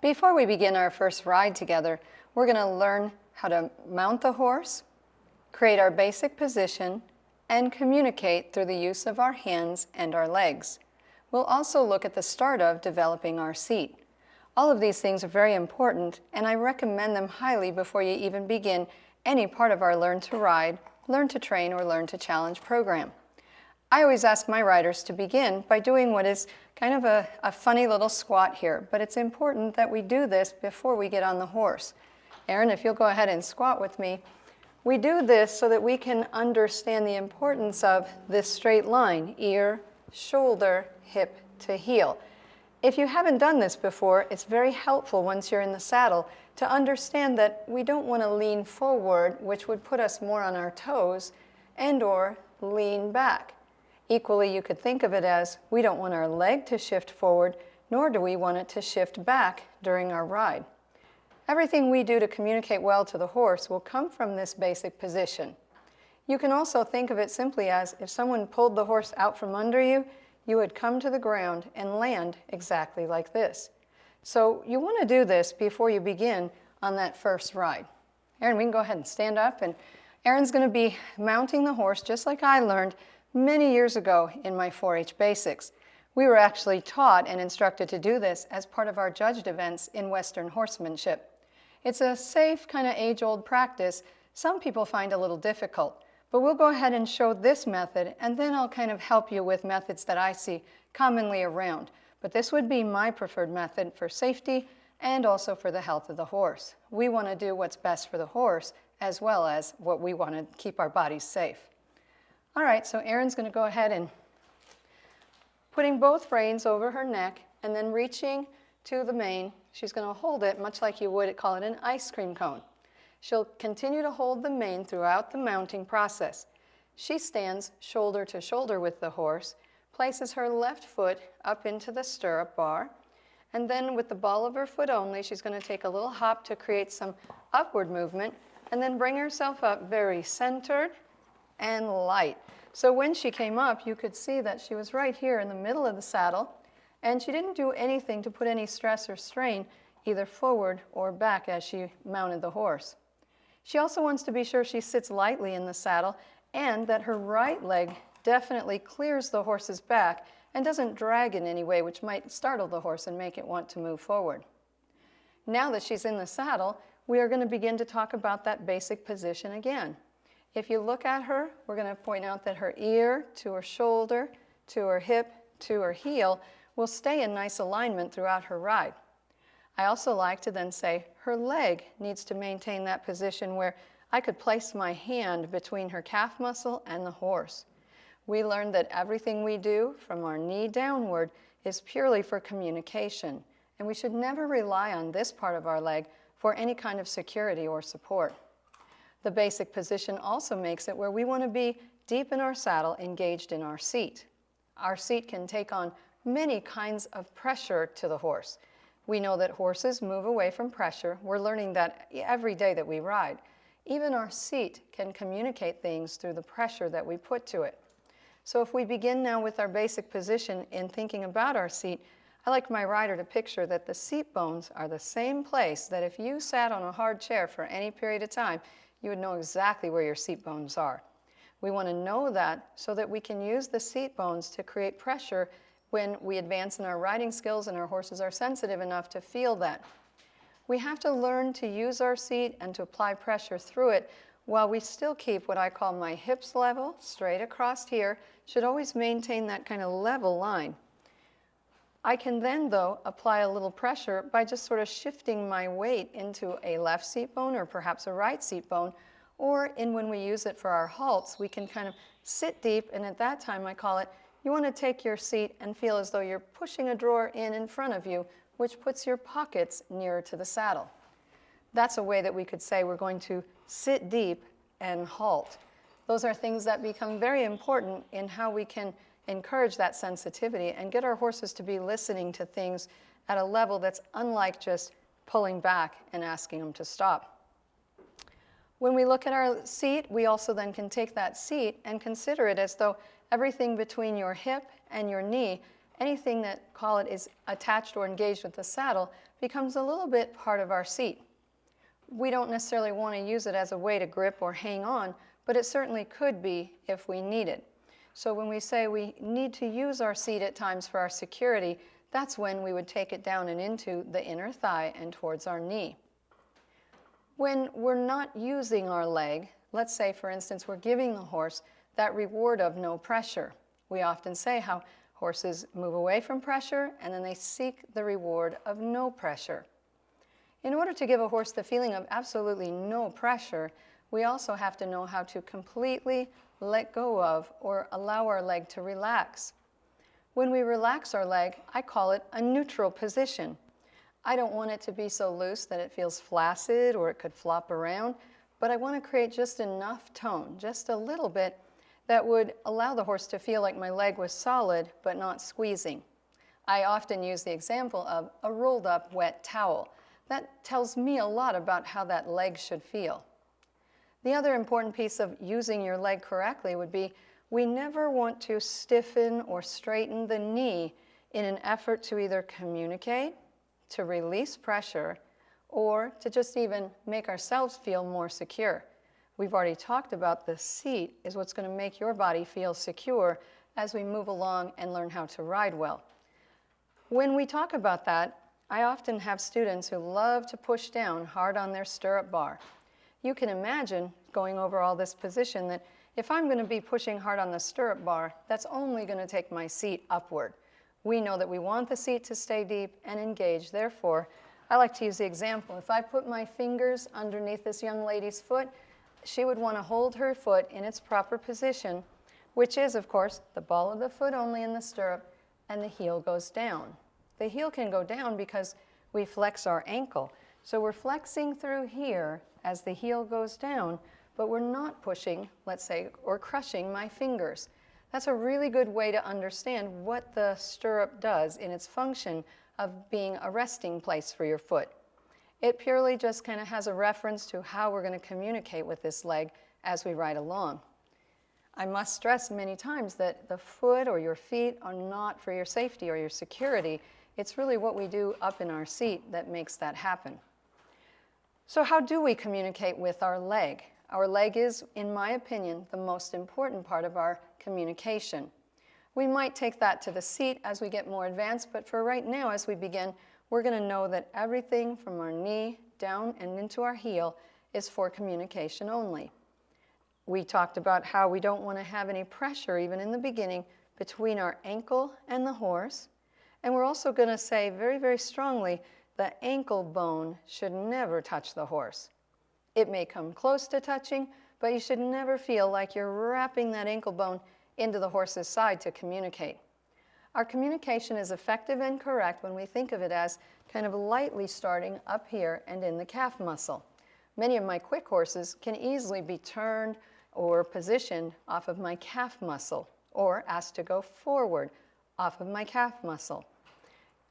Before we begin our first ride together, we're going to learn how to mount the horse, create our basic position, and communicate through the use of our hands and our legs. We'll also look at the start of developing our seat. All of these things are very important, and I recommend them highly before you even begin any part of our Learn to Ride, Learn to Train, or Learn to Challenge program. I always ask my riders to begin by doing what is kind of a funny little squat here, but it's important that we do this before we get on the horse. Erin, if you'll go ahead and squat with me. We do this so that we can understand the importance of this straight line, ear, shoulder, hip to heel. If you haven't done this before, it's very helpful once you're in the saddle to understand that we don't want to lean forward, which would put us more on our toes, and or lean back. Equally, you could think of it as we don't want our leg to shift forward, nor do we want it to shift back during our ride. Everything we do to communicate well to the horse will come from this basic position. You can also think of it simply as if someone pulled the horse out from under you, you would come to the ground and land exactly like this. So you want to do this before you begin on that first ride. Erin, we can go ahead and stand up, and Erin's going to be mounting the horse just like I learned many years ago in my 4-H basics. We were actually taught and instructed to do this as part of our judged events in Western horsemanship. It's a safe, kind of age-old practice some people find a little difficult, but we'll go ahead and show this method, and then I'll kind of help you with methods that I see commonly around. But this would be my preferred method for safety and also for the health of the horse. We want to do what's best for the horse as well as what we want to keep our bodies safe. All right, so Erin's going to go ahead and putting both reins over her neck and then reaching to the mane. She's going to hold it much like you would call it an ice cream cone. She'll continue to hold the mane throughout the mounting process. She stands shoulder to shoulder with the horse, places her left foot up into the stirrup bar, and then with the ball of her foot only, she's going to take a little hop to create some upward movement, and then bring herself up very centered and light. So when she came up, you could see that she was right here in the middle of the saddle, and she didn't do anything to put any stress or strain either forward or back as she mounted the horse. She also wants to be sure she sits lightly in the saddle and that her right leg definitely clears the horse's back and doesn't drag in any way, which might startle the horse and make it want to move forward. Now that she's in the saddle, we are going to begin to talk about that basic position again. If you look at her, we're going to point out that her ear to her shoulder, to her hip, to her heel will stay in nice alignment throughout her ride. I also like to then say her leg needs to maintain that position where I could place my hand between her calf muscle and the horse. We learned that everything we do from our knee downward is purely for communication, and we should never rely on this part of our leg for any kind of security or support. The basic position also makes it where we want to be deep in our saddle, engaged in our seat. Our seat can take on many kinds of pressure to the horse. We know that horses move away from pressure. We're learning that every day that we ride. Even our seat can communicate things through the pressure that we put to it. So if we begin now with our basic position in thinking about our seat, I like my rider to picture that the seat bones are the same place that if you sat on a hard chair for any period of time, you would know exactly where your seat bones are. We want to know that so that we can use the seat bones to create pressure when we advance in our riding skills and our horses are sensitive enough to feel that. We have to learn to use our seat and to apply pressure through it while we still keep what I call my hips level, straight across here, should always maintain that kind of level line. I can then, though, apply a little pressure by just sort of shifting my weight into a left seat bone or perhaps a right seat bone, or when we use it for our halts, we can kind of sit deep, and at that time I call it, you want to take your seat and feel as though you're pushing a drawer in front of you, which puts your pockets nearer to the saddle. That's a way that we could say we're going to sit deep and halt. Those are things that become very important in how we can encourage that sensitivity and get our horses to be listening to things at a level that's unlike just pulling back and asking them to stop. When we look at our seat, we also then can take that seat and consider it as though everything between your hip and your knee, anything that, call it, is attached or engaged with the saddle, becomes a little bit part of our seat. We don't necessarily want to use it as a way to grip or hang on, but it certainly could be if we need it. So when we say we need to use our seat at times for our security, that's when we would take it down and into the inner thigh and towards our knee. When we're not using our leg, let's say for instance we're giving the horse that reward of no pressure. We often say how horses move away from pressure and then they seek the reward of no pressure. In order to give a horse the feeling of absolutely no pressure, we also have to know how to completely let go of or allow our leg to relax. When we relax our leg, I call it a neutral position. I don't want it to be so loose that it feels flaccid or it could flop around, but I want to create just enough tone, just a little bit, that would allow the horse to feel like my leg was solid but not squeezing. I often use the example of a rolled up wet towel. That tells me a lot about how that leg should feel. The other important piece of using your leg correctly would be we never want to stiffen or straighten the knee in an effort to either communicate, to release pressure, or to just even make ourselves feel more secure. We've already talked about the seat is what's going to make your body feel secure as we move along and learn how to ride well. When we talk about that, I often have students who love to push down hard on their stirrup bar. You can imagine going over all this position that if I'm going to be pushing hard on the stirrup bar, that's only going to take my seat upward. We know that we want the seat to stay deep and engaged. Therefore, I like to use the example. If I put my fingers underneath this young lady's foot, she would want to hold her foot in its proper position, which is, of course, the ball of the foot only in the stirrup, and the heel goes down. The heel can go down because we flex our ankle. So we're flexing through here as the heel goes down, but we're not pushing, let's say, or crushing my fingers. That's a really good way to understand what the stirrup does in its function of being a resting place for your foot. It purely just kind of has a reference to how we're going to communicate with this leg as we ride along. I must stress many times that the foot or your feet are not for your safety or your security. It's really what we do up in our seat that makes that happen. So how do we communicate with our leg? Our leg is, in my opinion, the most important part of our communication. We might take that to the seat as we get more advanced, but for right now, as we begin, we're going to know that everything from our knee down and into our heel is for communication only. We talked about how we don't want to have any pressure, even in the beginning, between our ankle and the horse. And we're also going to say very, very strongly the ankle bone should never touch the horse. It may come close to touching, but you should never feel like you're wrapping that ankle bone into the horse's side to communicate. Our communication is effective and correct when we think of it as kind of lightly starting up here and in the calf muscle. Many of my quick horses can easily be turned or positioned off of my calf muscle or asked to go forward off of my calf muscle.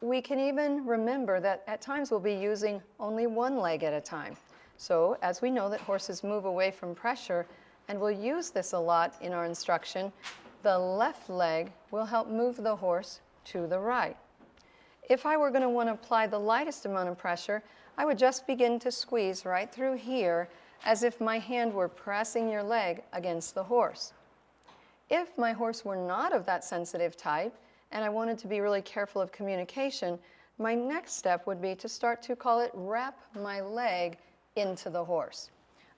We can even remember that at times we'll be using only one leg at a time. So as we know that horses move away from pressure, and we'll use this a lot in our instruction, the left leg will help move the horse to the right. If I were going to want to apply the lightest amount of pressure, I would just begin to squeeze right through here as if my hand were pressing your leg against the horse. If my horse were not of that sensitive type, and I wanted to be really careful of communication, my next step would be to start to call it wrap my leg into the horse.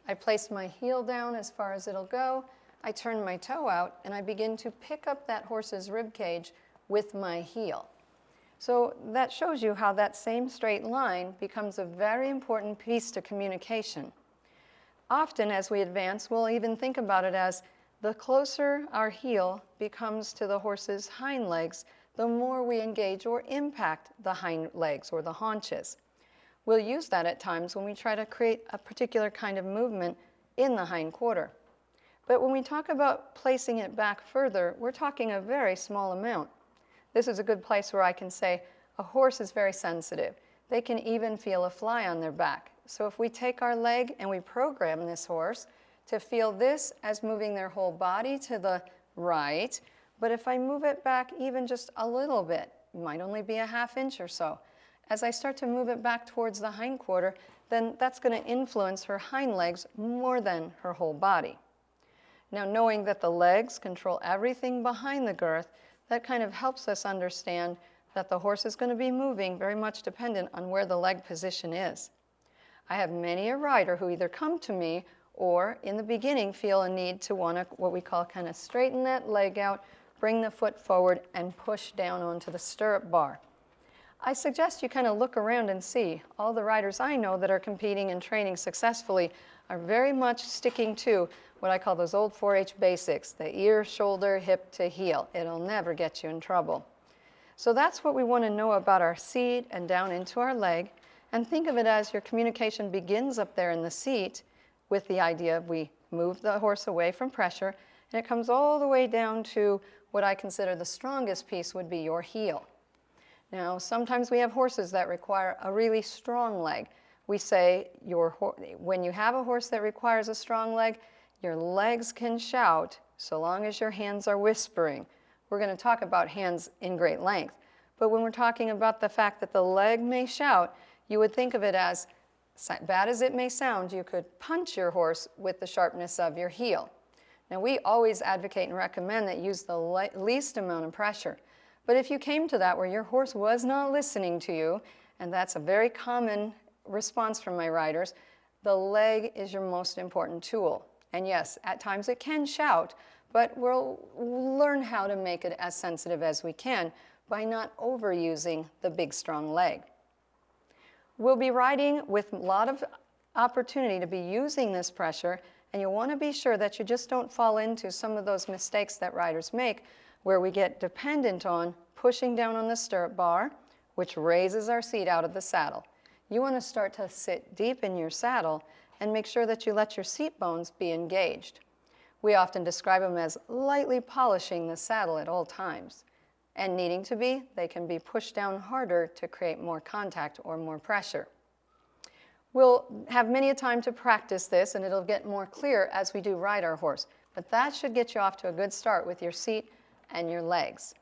I place my heel down as far as it'll go, I turn my toe out, and I begin to pick up that horse's rib cage with my heel. So that shows you how that same straight line becomes a very important piece to communication. Often as we advance, we'll even think about it as the closer our heel becomes to the horse's hind legs, the more we engage or impact the hind legs or the haunches. We'll use that at times when we try to create a particular kind of movement in the hind quarter. But when we talk about placing it back further, we're talking a very small amount. This is a good place where I can say a horse is very sensitive. They can even feel a fly on their back. So if we take our leg and we program this horse to feel this as moving their whole body to the right, but if I move it back even just a little bit, it might only be a half inch or so, as I start to move it back towards the hindquarter, then that's going to influence her hind legs more than her whole body. Now, knowing that the legs control everything behind the girth, that kind of helps us understand that the horse is going to be moving very much dependent on where the leg position is. I have many a rider who either come to me or in the beginning feel a need to want to, what we call, kind of straighten that leg out, bring the foot forward, and push down onto the stirrup bar. I suggest you kind of look around and see. All the riders I know that are competing and training successfully are very much sticking to what I call those old 4-H basics, the ear, shoulder, hip to heel. It'll never get you in trouble. So that's what we want to know about our seat and down into our leg. And think of it as your communication begins up there in the seat with the idea of we move the horse away from pressure, and it comes all the way down to what I consider the strongest piece would be your heel. Now, sometimes we have horses that require a really strong leg. We say when you have a horse that requires a strong leg, your legs can shout so long as your hands are whispering. We're going to talk about hands in great length. But when we're talking about the fact that the leg may shout, you would think of it as, bad as it may sound, you could punch your horse with the sharpness of your heel. Now, we always advocate and recommend that you use the least amount of pressure. But if you came to that where your horse was not listening to you, and that's a very common response from my riders, the leg is your most important tool. And yes, at times it can shout, but we'll learn how to make it as sensitive as we can by not overusing the big, strong leg. We'll be riding with a lot of opportunity to be using this pressure, and you'll want to be sure that you just don't fall into some of those mistakes that riders make where we get dependent on pushing down on the stirrup bar, which raises our seat out of the saddle. You want to start to sit deep in your saddle and make sure that you let your seat bones be engaged. We often describe them as lightly polishing the saddle at all times. And needing to be, they can be pushed down harder to create more contact or more pressure. We'll have many a time to practice this, and it'll get more clear as we do ride our horse. But that should get you off to a good start with your seat and your legs.